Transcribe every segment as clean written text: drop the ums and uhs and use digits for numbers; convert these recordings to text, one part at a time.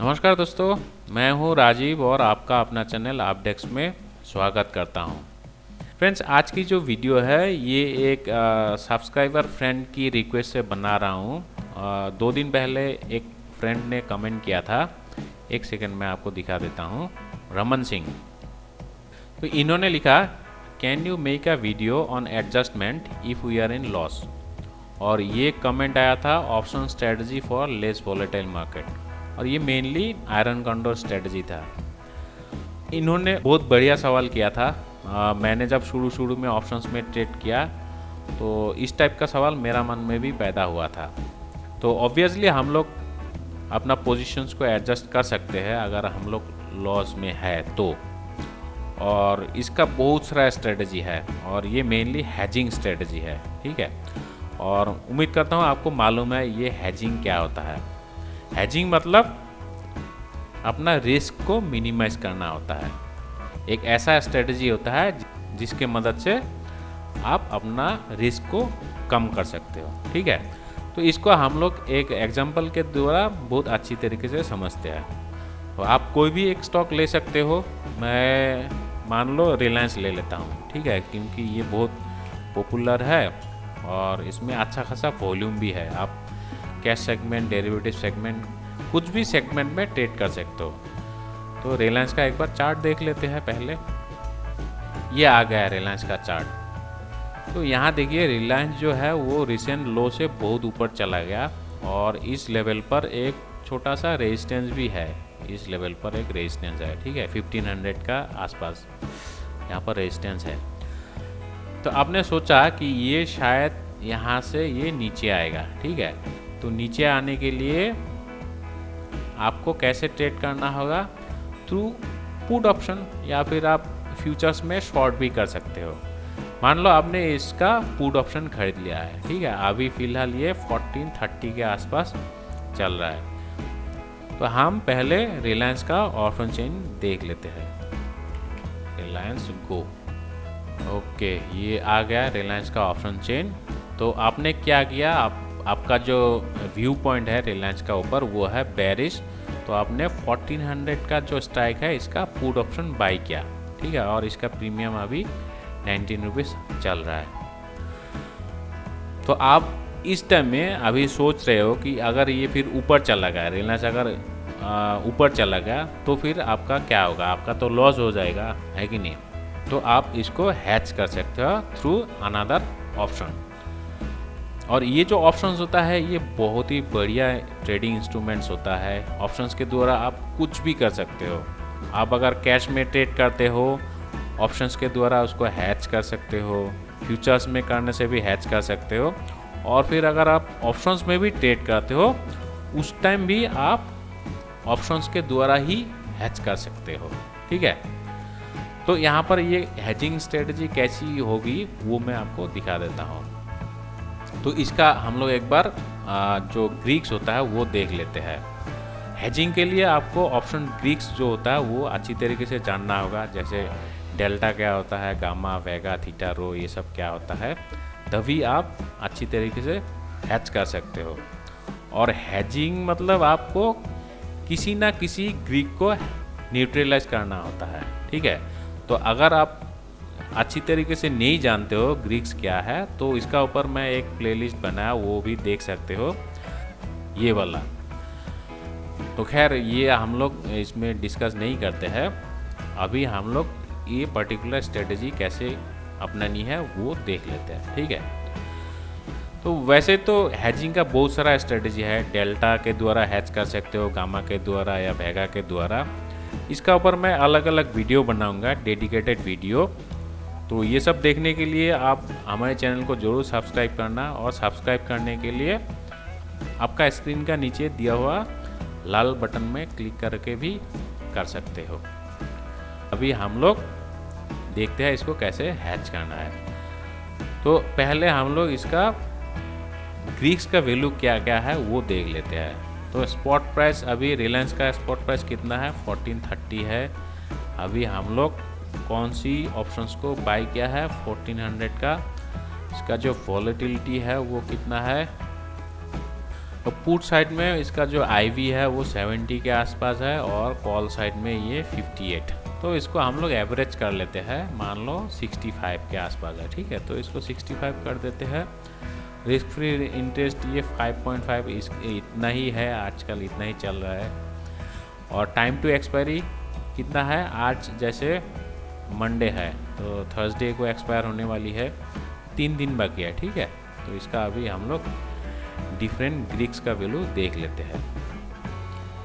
नमस्कार दोस्तों, मैं हूं राजीव और आपका अपना चैनल अपडेक्स में स्वागत करता हूं। फ्रेंड्स, आज की जो वीडियो है ये एक सब्सक्राइबर फ्रेंड की रिक्वेस्ट से बना रहा हूं। 2 दिन पहले एक फ्रेंड ने कमेंट किया था, एक सेकंड में आपको दिखा देता हूं। रमन सिंह, तो इन्होंने लिखा, can you make a video on adjustment if we are in loss. और ये कमेंट आया था option strategy for less volatile market, और ये मेनली आयरन कंडोर स्ट्रेटजी था। इन्होंने बहुत बढ़िया सवाल किया था। मैंने जब शुरू में ऑप्शंस में ट्रेड किया तो इस टाइप का सवाल मेरा मन में भी पैदा हुआ था। तो ऑब्वियसली हम लोग अपना पोजीशंस को एडजस्ट कर सकते हैं अगर हम लोग लॉस में है तो। और इसका बहुत सारा स्ट्रेटजी है और ये मेनली हैजिंग स्ट्रेटजी है, ठीक है। और उम्मीद करता हूँ आपको मालूम है ये हैजिंग क्या होता है। हैजिंग मतलब अपना रिस्क को मिनिमाइज करना होता है। एक ऐसा स्ट्रेटजी होता है जिसके मदद से आप अपना रिस्क को कम कर सकते हो, ठीक है। तो इसको हम लोग एक एग्जांपल के द्वारा बहुत अच्छी तरीके से समझते हैं। तो आप कोई भी एक स्टॉक ले सकते हो। मैं मान लो रिलायंस ले लेता हूँ, ठीक है, क्योंकि ये बहुत पॉपुलर है और इसमें अच्छा खासा वॉल्यूम भी है। आप कैश सेगमेंट, डेरिवेटिव सेगमेंट, कुछ भी सेगमेंट में ट्रेड कर सकते हो। तो रिलायंस का एक बार चार्ट देख लेते हैं पहले। ये आ गया है रिलायंस का चार्ट। तो यहाँ देखिए रिलायंस जो है वो रिसेंट लो से बहुत ऊपर चला गया और इस लेवल पर एक छोटा सा रेजिस्टेंस भी है। इस लेवल पर एक रेजिस्टेंस है, ठीक है, 1500 का आसपास यहाँ पर रेजिस्टेंस है। तो आपने सोचा कि ये शायद यहाँ से ये नीचे आएगा, ठीक है। तो नीचे आने के लिए आपको कैसे ट्रेड करना होगा? थ्रू पुट ऑप्शन, या फिर आप फ्यूचर्स में शॉर्ट भी कर सकते हो। मान लो आपने इसका पुट ऑप्शन खरीद लिया है, ठीक है। अभी फिलहाल ये 1430 के आसपास चल रहा है। तो हम पहले रिलायंस का ऑप्शन चेन देख लेते हैं। रिलायंस गो, ओके, ये आ गया रिलायंस का ऑप्शन चेन। तो आपने क्या किया, आपका जो व्यू पॉइंट है रिलायंस का ऊपर वो है बेरिश। तो आपने 1400 का जो स्ट्राइक है इसका पुट ऑप्शन बाई किया, ठीक है। और इसका प्रीमियम अभी 19 रुपीज़ चल रहा है। तो आप इस टाइम में अभी सोच रहे हो कि अगर ये फिर ऊपर चला गया, रिलायंस अगर ऊपर चला गया तो फिर आपका क्या होगा? आपका तो लॉस हो जाएगा, है कि नहीं। तो आप इसको हैच कर सकते हो थ्रू अनदर ऑप्शन। और ये जो ऑप्शंस होता है ये बहुत ही बढ़िया ट्रेडिंग इंस्ट्रूमेंट्स होता है। ऑप्शंस के द्वारा आप कुछ भी कर सकते हो। आप अगर कैश में ट्रेड करते हो, ऑप्शंस के द्वारा उसको हैच कर सकते हो। फ्यूचर्स में करने से भी हैच कर सकते हो। और फिर अगर आप ऑप्शंस में भी ट्रेड करते हो उस टाइम भी आप ऑप्शंस के द्वारा ही हैच कर सकते हो, ठीक है। तो यहाँ पर ये हैजिंग स्ट्रेटजी कैसी होगी वो मैं आपको दिखा देता हूँ। तो इसका हम लोग एक बार जो ग्रीक्स होता है वो देख लेते हैं। हैजिंग के लिए आपको ऑप्शन ग्रीक्स जो होता है वो अच्छी तरीके से जानना होगा। जैसे डेल्टा क्या होता है, गामा, वेगा, थीटा, रो, ये सब क्या होता है, तभी आप अच्छी तरीके से हैच कर सकते हो। और हैजिंग मतलब आपको किसी ना किसी ग्रीक को न्यूट्रलाइज करना होता है, ठीक है। तो अगर आप अच्छी तरीके से नहीं जानते हो ग्रीक्स क्या है तो इसका ऊपर मैं एक प्लेलिस्ट बनाया, वो भी देख सकते हो, ये वाला। तो खैर ये हम लोग इसमें डिस्कस नहीं करते हैं। अभी हम लोग ये पर्टिकुलर स्ट्रेटजी कैसे अपनानी है वो देख लेते हैं, ठीक है। तो वैसे तो हैजिंग का बहुत सारा स्ट्रेटजी है। डेल्टा के द्वारा हैच कर सकते हो, गामा के द्वारा या वेगा के द्वारा। इसका ऊपर मैं अलग अलग वीडियो बनाऊंगा, डेडिकेटेड वीडियो। तो ये सब देखने के लिए आप हमारे चैनल को ज़रूर सब्सक्राइब करना, और सब्सक्राइब करने के लिए आपका स्क्रीन का नीचे दिया हुआ लाल बटन में क्लिक करके भी कर सकते हो। अभी हम लोग देखते हैं इसको कैसे हैच करना है। तो पहले हम लोग इसका ग्रीक्स का वैल्यू क्या क्या है वो देख लेते हैं। तो स्पॉट प्राइस, अभी रिलायंस का स्पॉट प्राइस कितना है? 1430 है। अभी हम लोग कौन सी ऑप्शंस को बाय किया है? 1400 का। इसका जो वॉलेटिलिटी है वो कितना है? तो पुट साइड में इसका जो आईवी है वो 70 के आसपास है और कॉल साइड में ये 58। तो इसको हम लोग एवरेज कर लेते हैं, मान लो 65 के आसपास है, ठीक है। तो इसको 65 कर देते हैं। रिस्क फ्री इंटरेस्ट ये 5.5 इतना ही है, आजकल इतना ही चल रहा है। और टाइम टू एक्सपायरी कितना है, आज जैसे मंडे है तो थर्सडे को एक्सपायर होने वाली है, 3 दिन बाकी है, ठीक है। तो इसका अभी हम लोग डिफरेंट ग्रीक्स का वैल्यू देख लेते हैं।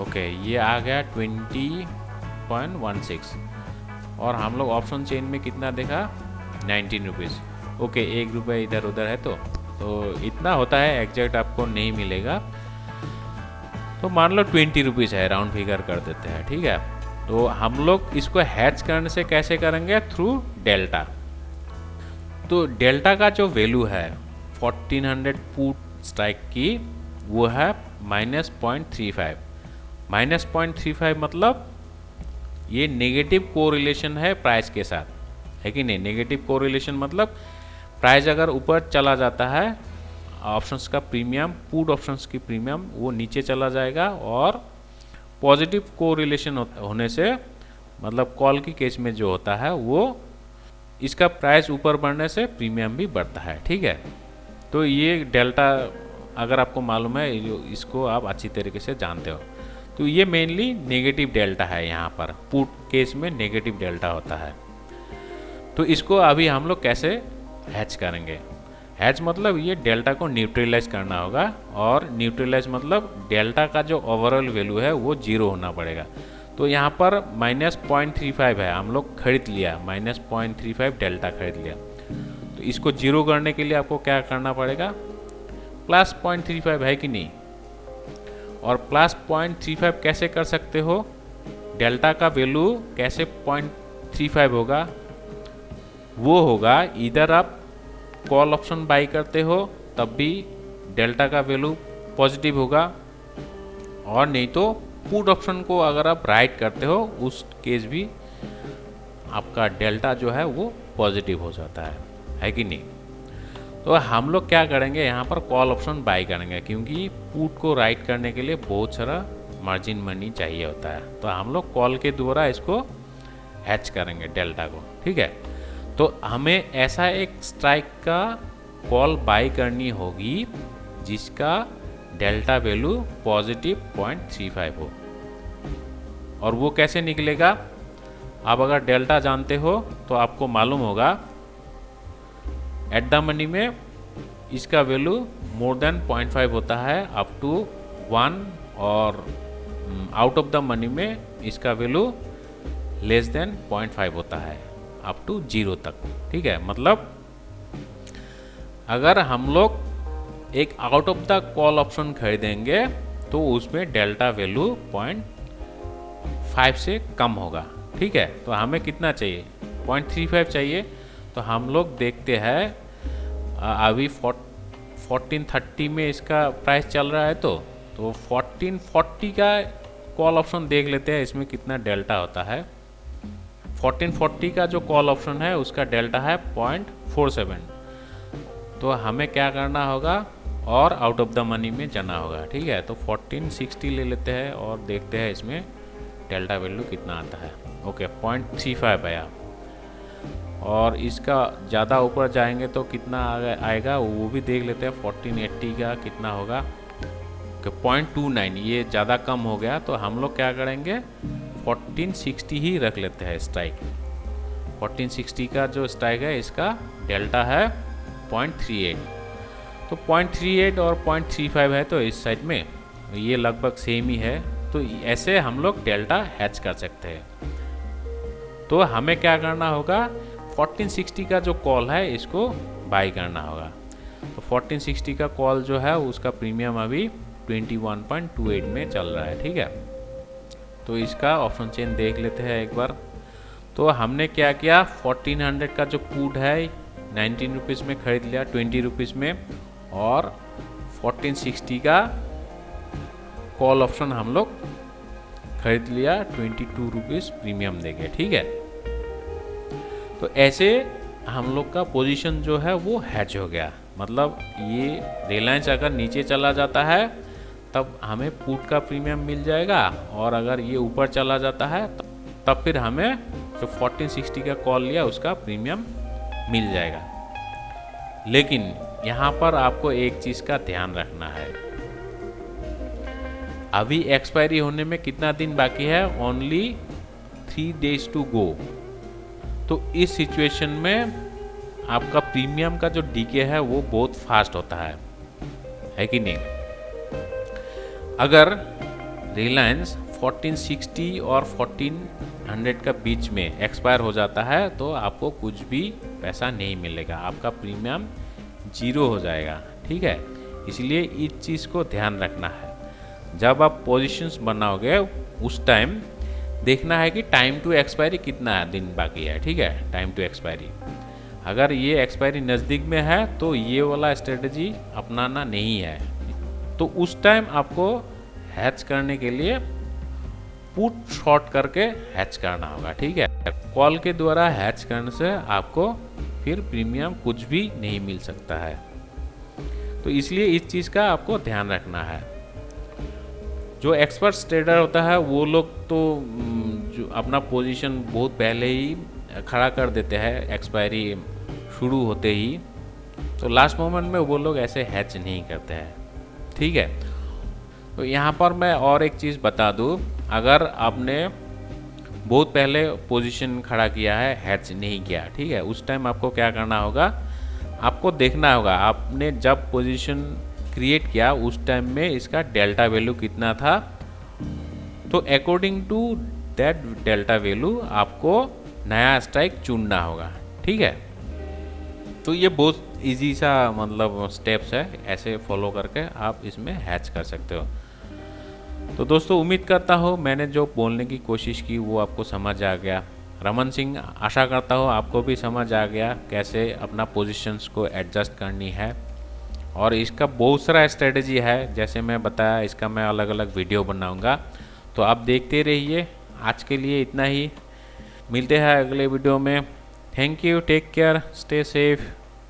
ओके, ये आ गया 20.16 और हम लोग ऑप्शन चेन में कितना देखा, 19 रुपीज़। ओके, 1 रुपये इधर उधर है तो इतना होता है, एग्जैक्ट आपको नहीं मिलेगा। तो मान लो 20 रुपीज़ है, राउंड फिगर कर देते हैं, ठीक है। तो हम लोग इसको हैच करने से कैसे करेंगे, थ्रू डेल्टा। तो डेल्टा का जो वैल्यू है 1400 पुट स्ट्राइक की, वो है -0.35। -0.35 मतलब ये नेगेटिव कोरिलेशन है प्राइस के साथ, है कि नहीं। नेगेटिव कोरिलेशन मतलब प्राइस अगर ऊपर चला जाता है, ऑप्शंस का प्रीमियम, पुट ऑप्शंस की प्रीमियम वो नीचे चला जाएगा। और पॉजिटिव कोरिलेशन होने से मतलब कॉल की केस में जो होता है वो इसका प्राइस ऊपर बढ़ने से प्रीमियम भी बढ़ता है, ठीक है। तो ये डेल्टा अगर आपको मालूम है, इसको आप अच्छी तरीके से जानते हो। तो ये मेनली नेगेटिव डेल्टा है, यहाँ पर पुट केस में नेगेटिव डेल्टा होता है। तो इसको अभी हम लोग कैसे हैच करेंगे। हैच मतलब ये डेल्टा को न्यूट्रलाइज करना होगा, और न्यूट्रलाइज मतलब डेल्टा का जो ओवरऑल वैल्यू है वो 0 होना पड़ेगा। तो यहाँ पर -0.35 है, हम लोग खरीद लिया, -0.35 डेल्टा खरीद लिया। तो इसको 0 करने के लिए आपको क्या करना पड़ेगा, +0.35 है कि नहीं। और +0.35 कैसे कर सकते हो, डेल्टा का वैल्यू कैसे 0.35 होगा, वो होगा इधर आप कॉल ऑप्शन बाई करते हो तब भी डेल्टा का वैल्यू पॉजिटिव होगा, और नहीं तो पुट ऑप्शन को अगर आप राइट करते हो उस केस भी आपका डेल्टा जो है वो पॉजिटिव हो जाता है कि नहीं। तो हम लोग क्या करेंगे, यहाँ पर कॉल ऑप्शन बाई करेंगे, क्योंकि पुट को राइट करने के लिए बहुत सारा मार्जिन मनी चाहिए होता है। तो हम लोग कॉल के द्वारा इसको हैच करेंगे डेल्टा को, ठीक है। तो हमें ऐसा एक स्ट्राइक का कॉल बाई करनी होगी जिसका डेल्टा वैल्यू +0.35 हो। और वो कैसे निकलेगा, आप अगर डेल्टा जानते हो तो आपको मालूम होगा एट द मनी में इसका वैल्यू मोर देन 0.5 होता है अप टू 1, और आउट ऑफ द मनी में इसका वैल्यू लेस देन 0.5 होता है अप टू 0 तक, ठीक है। मतलब अगर हम लोग एक out of the call option खरीदेंगे तो उसमें डेल्टा वैल्यू 0.5 से कम होगा, ठीक है। तो हमें कितना चाहिए, 0.35 चाहिए। तो हम लोग देखते हैं अभी 1430 में इसका प्राइस चल रहा है, तो 1440 का कॉल ऑप्शन देख लेते हैं, इसमें कितना डेल्टा होता है। 1440 का जो कॉल ऑप्शन है उसका डेल्टा है 0.47। तो हमें क्या करना होगा, और आउट ऑफ द मनी में जाना होगा, ठीक है। तो 1460 ले लेते हैं और देखते हैं इसमें डेल्टा वैल्यू कितना आता है। ओके, 0.35 आया, और इसका ज़्यादा ऊपर जाएंगे तो कितना आएगा वो भी देख लेते हैं। 1480 का कितना होगा, 0.29, ये ज़्यादा कम हो गया। तो हम लोग क्या करेंगे, 1460 ही रख लेते हैं स्ट्राइक। 1460 का जो स्ट्राइक है इसका डेल्टा है 0.38। तो 0.38 और 0.35 है, तो इस साइड में ये लगभग सेम ही है। तो ऐसे हम लोग डेल्टा हैच कर सकते हैं। तो हमें क्या करना होगा, 1460 का जो कॉल है इसको बाई करना होगा। तो 1460 का कॉल जो है उसका प्रीमियम अभी 21.28 में चल रहा है, ठीक है। तो इसका ऑप्शन चेन देख लेते हैं एक बार। तो हमने क्या किया, 1400 का जो पुट है 19 रुपीज़ में खरीद लिया 20 रुपीज़ में, और 1460 का कॉल ऑप्शन हम लोग खरीद लिया 22 रुपीज़ प्रीमियम देके, ठीक है। तो ऐसे हम लोग का पोजीशन जो है वो हैच हो गया। मतलब ये रिलायंस अगर नीचे चला जाता है तब हमें पुट का प्रीमियम मिल जाएगा, और अगर ये ऊपर चला जाता है तब फिर हमें जो 1460 का कॉल लिया उसका प्रीमियम मिल जाएगा। लेकिन यहाँ पर आपको एक चीज़ का ध्यान रखना है, अभी एक्सपायरी होने में कितना दिन बाकी है, ओनली 3 days टू गो। तो इस सिचुएशन में आपका प्रीमियम का जो डीके है वो बहुत फास्ट होता है कि नहीं। अगर रिलायंस 1460 और 1400 का बीच में एक्सपायर हो जाता है तो आपको कुछ भी पैसा नहीं मिलेगा, आपका प्रीमियम 0 हो जाएगा, ठीक है। इसलिए इस चीज़ को ध्यान रखना है, जब आप पोजीशंस बनाओगे उस टाइम देखना है कि टाइम टू एक्सपायरी कितना दिन बाकी है, ठीक है, टाइम टू एक्सपायरी। अगर ये एक्सपायरी नज़दीक में है तो ये वाला स्ट्रेटजी अपनाना नहीं है, तो उस टाइम आपको हैच करने के लिए पुट शॉर्ट करके हैच करना होगा, ठीक है। कॉल के द्वारा हैच करने से आपको फिर प्रीमियम कुछ भी नहीं मिल सकता है, तो इसलिए इस चीज़ का आपको ध्यान रखना है। जो एक्सपर्ट ट्रेडर होता है वो लोग तो जो अपना पोजीशन बहुत पहले ही खड़ा कर देते हैं एक्सपायरी शुरू होते ही, तो लास्ट मोमेंट में वो लोग ऐसे हैच नहीं करते हैं, ठीक है। तो यहाँ पर मैं और एक चीज़ बता दूँ, अगर आपने बहुत पहले पोजीशन खड़ा किया है, हैच नहीं किया, ठीक है, उस टाइम आपको क्या करना होगा, आपको देखना होगा आपने जब पोजीशन क्रिएट किया उस टाइम में इसका डेल्टा वैल्यू कितना था, तो according to that delta value आपको नया स्ट्राइक चुनना होगा, ठीक है। तो ये बहुत इजी सा मतलब स्टेप्स है, ऐसे फॉलो करके आप इसमें हैच कर सकते हो। तो दोस्तों उम्मीद करता हूँ मैंने जो बोलने की कोशिश की वो आपको समझ आ गया। रमन सिंह आशा करता हूँ आपको भी समझ आ गया कैसे अपना पोजीशंस को एडजस्ट करनी है, और इसका बहुत सारा स्ट्रेटजी है, जैसे मैं बताया इसका मैं अलग अलग वीडियो बनाऊंगा, तो आप देखते रहिए। आज के लिए इतना ही, मिलते हैं अगले वीडियो में। Thank you, take care, stay safe.